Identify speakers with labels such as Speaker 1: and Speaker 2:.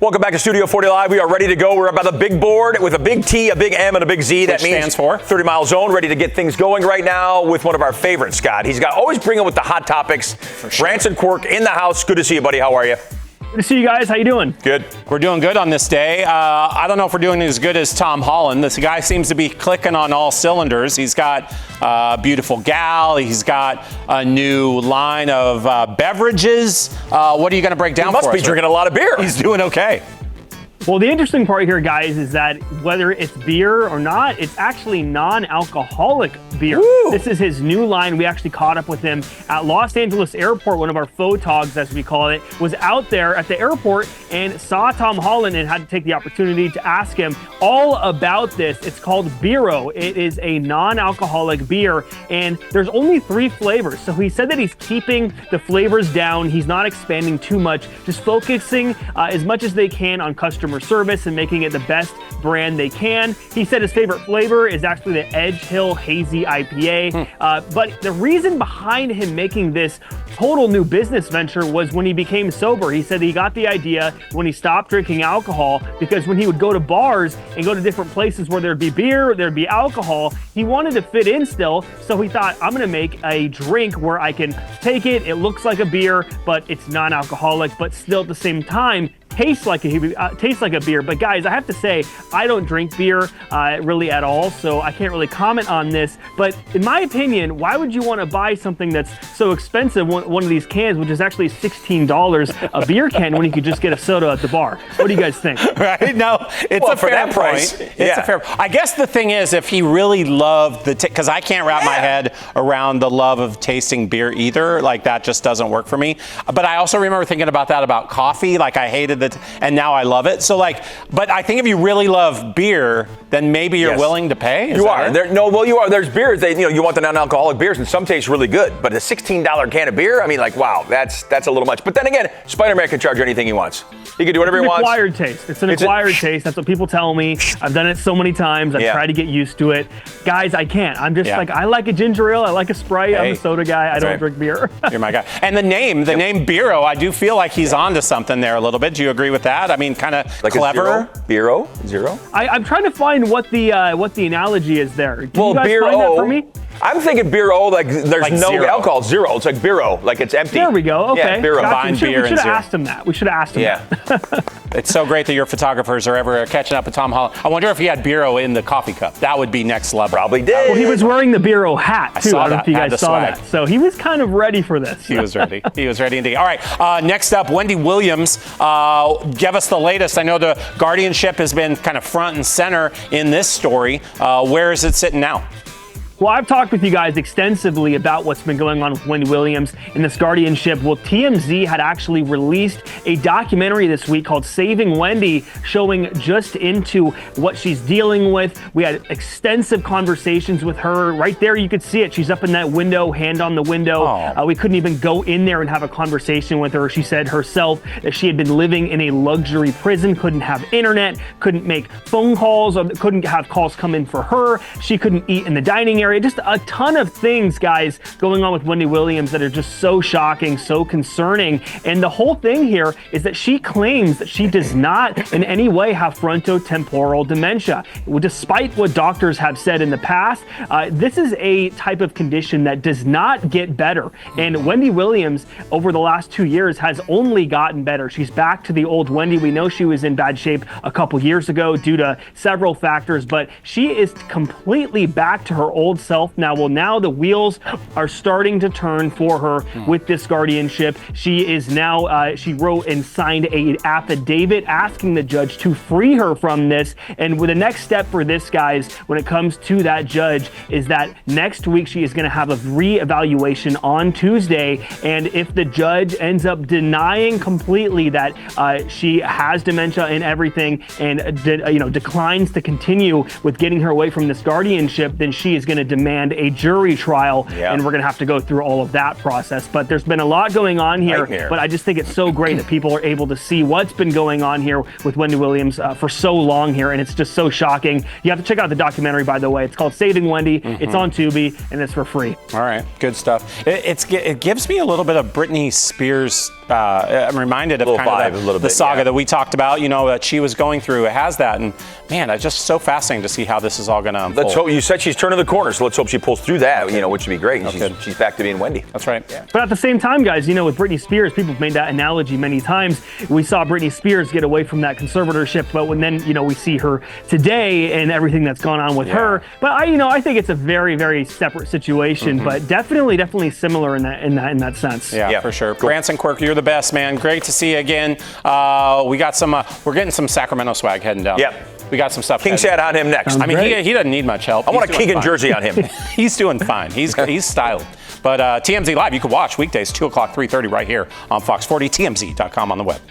Speaker 1: Welcome back to Studio 40 Live. We are ready to go. We're up on the big board with a big T, a big M, and a big Z. That means
Speaker 2: stands for
Speaker 1: 30 Mile Zone. Ready to get things going right now with one of our favorites, Scott. He's got always bringing with the hot topics.
Speaker 2: Sure.
Speaker 1: Rants and Quirk in the house. Good to see you, buddy. How are you?
Speaker 3: Good to see you guys. How you doing?
Speaker 1: Good.
Speaker 2: We're doing good on this day. I don't know if we're doing as good as Tom Holland. This guy seems to be clicking on all cylinders. He's got a beautiful gal. He's got a new line of beverages. What are you going to break down for us?
Speaker 1: He must be drinking a lot of beer.
Speaker 2: He's doing okay.
Speaker 3: Well, the interesting part here, guys, is that whether it's beer or not, it's actually non-alcoholic beer.
Speaker 1: Woo.
Speaker 3: This is his new line. We actually caught up with him at Los Angeles Airport. One of our photogs, as we call it, was out there at the airport and saw Tom Holland and had to take the opportunity to ask him all about this. It's called Beero. It is a non-alcoholic beer, and there's only 3 flavors. So he said that he's keeping the flavors down. He's not expanding too much, just focusing as much as they can on customer service and making it the best brand they can. He said his favorite flavor is actually the Edge Hill Hazy IPA. But the reason behind him making this total new business venture was when he became sober. He said he got the idea when he stopped drinking alcohol, because when he would go to bars and go to different places where there'd be beer, there'd be alcohol, he wanted to fit in still. So he thought, I'm gonna make a drink where I can take it, it looks like a beer, but it's non-alcoholic, but still at the same time tastes like a beer. But guys, I have to say, I don't drink beer really at all, so I can't really comment on this. But in my opinion, why would you want to buy something that's so expensive, one of these cans, which is actually $16 a beer can, when you could just get a soda at the bar? What do you guys think?
Speaker 2: Right? No, it's
Speaker 1: well,
Speaker 2: a
Speaker 1: for
Speaker 2: fair
Speaker 1: that price,
Speaker 2: point.
Speaker 1: yeah.
Speaker 2: It's a fair. I guess the thing is, if he really loved because I can't wrap my head around the love of tasting beer either. Like, that just doesn't work for me. But I also remember thinking about that about coffee. Like, I hated and now I love it. So but I think if you really love beer, then maybe you're willing to pay.
Speaker 1: You are. You are. There's beers you want the non-alcoholic beers, and some taste really good. But a $16 can of beer, I mean, wow, that's a little much. But then again, Spider-Man can charge anything he wants. He can do whatever he wants.
Speaker 3: Acquired taste. It's an acquired taste. That's what people tell me. I've done it so many times. I've tried to get used to it. Guys, I can't. I'm just I like a ginger ale. I like a Sprite. I'm a soda guy. I don't drink beer.
Speaker 2: You're my guy. And the name Beero, I do feel like he's onto something there a little bit. Do you agree with that? I mean, kind of like clever.
Speaker 1: Beero? Zero?
Speaker 3: I'm trying to find what the analogy is there. Can you guys
Speaker 1: Beero,
Speaker 3: find that for me?
Speaker 1: I'm thinking Beero, like there's no
Speaker 2: zero.
Speaker 1: alcohol, zero. It's like Beero, like it's empty.
Speaker 3: There we go. Okay.
Speaker 1: Yeah, Beero.
Speaker 2: Combined beer
Speaker 3: we should
Speaker 2: and
Speaker 3: have
Speaker 2: zero.
Speaker 3: asked him that. We should have asked him that.
Speaker 2: It's so great that your photographers are ever catching up with Tom Holland. I wonder if he had Beero in the coffee cup. That would be next level.
Speaker 1: Probably did.
Speaker 3: Well, he was wearing the Beero hat, too. I don't know if you guys saw
Speaker 2: swag.
Speaker 3: that. So he was kind of ready for this.
Speaker 2: He was ready. He was ready indeed. All right. Next up, Wendy Williams. Give us the latest. I know the Guardianship has been kind of front and center in this story. Where is it sitting now?
Speaker 3: Well, I've talked with you guys extensively about what's been going on with Wendy Williams in this guardianship. Well, TMZ had actually released a documentary this week called Saving Wendy, showing just into what she's dealing with. We had extensive conversations with her. Right there, you could see it. She's up in that window, hand on the window. We couldn't even go in there and have a conversation with her. She said herself that she had been living in a luxury prison, couldn't have internet, couldn't make phone calls, or couldn't have calls come in for her. She couldn't eat in the dining area. Just a ton of things, guys, going on with Wendy Williams that are just so shocking, so concerning. And the whole thing here is that she claims that she does not in any way have frontotemporal dementia. Despite what doctors have said in the past, this is a type of condition that does not get better. And Wendy Williams, over the last 2 years, has only gotten better. She's back to the old Wendy. We know she was in bad shape a couple years ago due to several factors, but she is completely back to her old self now. Well, now the wheels are starting to turn for her with this guardianship. She is now, she wrote and signed an affidavit asking the judge to free her from this. And with the next step for this, guys, when it comes to that judge, is that next week she is going to have a reevaluation on Tuesday. And if the judge ends up denying completely that she has dementia and everything, and declines to continue with getting her away from this guardianship, then she is going to demand a jury trial, and we're going to have to go through all of that process. But there's been a lot going on here, but I just think it's so great that people are able to see what's been going on here with Wendy Williams for so long here, and it's just so shocking. You have to check out the documentary, by the way. It's called Saving Wendy. It's on Tubi, and it's for free.
Speaker 2: All right, good stuff. It gives me a little bit of Britney Spears I'm reminded of
Speaker 1: Little
Speaker 2: kind
Speaker 1: vibe, a
Speaker 2: of
Speaker 1: little
Speaker 2: the
Speaker 1: bit,
Speaker 2: saga
Speaker 1: yeah.
Speaker 2: that we talked about, that she was going through. It has that. And man, it's just so fascinating to see how this is all going to unfold.
Speaker 1: Let's hope. You said she's turning the corner, so let's hope she pulls through that, which would be great.
Speaker 2: Okay.
Speaker 1: She's back to being Wendy.
Speaker 2: That's right.
Speaker 1: Yeah.
Speaker 3: But at the same time, guys, with Britney Spears, people have made that analogy many times. We saw Britney Spears get away from that conservatorship, but then we see her today and everything that's gone on with her. But I think it's a very, very separate situation, but definitely similar in that sense.
Speaker 2: Yeah, for sure. Cool. Branson Quirk, you're the best, man. Great to see you again. We got some. We're getting some Sacramento swag heading down.
Speaker 1: Yep.
Speaker 2: We got some stuff.
Speaker 1: King's hat on him next.
Speaker 2: I mean, he doesn't need much help.
Speaker 1: I want a Keegan jersey on him.
Speaker 2: He's doing fine. He's styled. But TMZ Live, you can watch weekdays 2 o'clock, 3:30 right here on Fox 40, TMZ.com on the web.